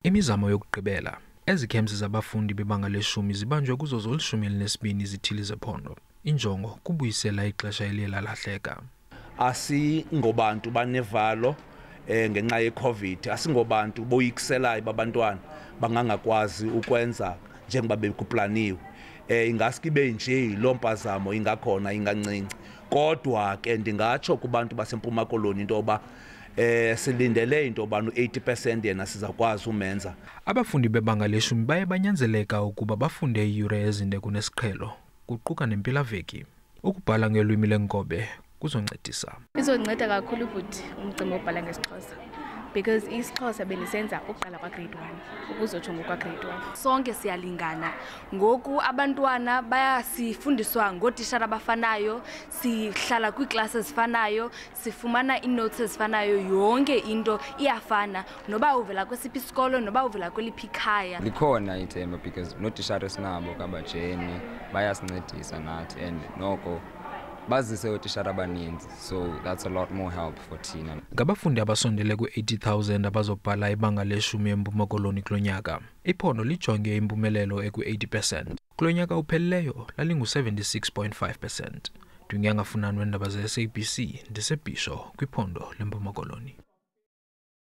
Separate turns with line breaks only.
Imizamo yokugqibela ezikhemsi zabafundi bebanga leshumi zibanjwe kuzo zolishumi elinesibini izithili zephondo. Injongo kubuyisela ixesha eliye lalahleka.
Asingobantu banevalo ngenxa yeCovid, asingobantu boyikiselayo babantwana bangangakwazi ukwenza njengoba bekuplaniwe. Ingasikibe nje lo mpazamo ingakhona ingancinci. Kodwa ke ndingatsho kubantu baseMpuma Koloni into yoba silindele into yoba no-80% yena sizakwazi umenza.
Abafundi bebanga leshumi baye banyanzeleka ukuba bafunde iiyure ezinde kunesiqhelo, kuquka nempelaveki. Ukubhala ngelwimi lenkobe kuzoncedisa.
Izonceda kakhulu futhi umcimbi wobhala ngesiXhosa because isiXhosa benisenza uqala kwa grade 1 ukuzotsho ngokwa grade 1. Sonke siyalingana. Ngoku abantwana bayasifundiswa ngotishara abafanayo, sihlala kwiiklasi ezifanayo, sifumana ii-notes ezifanayo, yonke into iyafana noba uvela kwesiphi isikolo noba uvela kweliphi ikhaya.
Likhona ithemba because notishara esinabo kabajeni bayasincedisa nathi and noko bazise otishara abaninzi, so that's a lot more help for thina.
Ngabafundi abasondele ku-80,000 abazobhala ibanga leshumi eMpuma Koloni kulenyanga. Iphondo lijonge impumelelo eku-80%. Kulenyanga uphelileyo lalingu-76.5%. Ndingangafuna nweendaba ze-SABC ndiseBhisho kwiphondo leMpuma Koloni.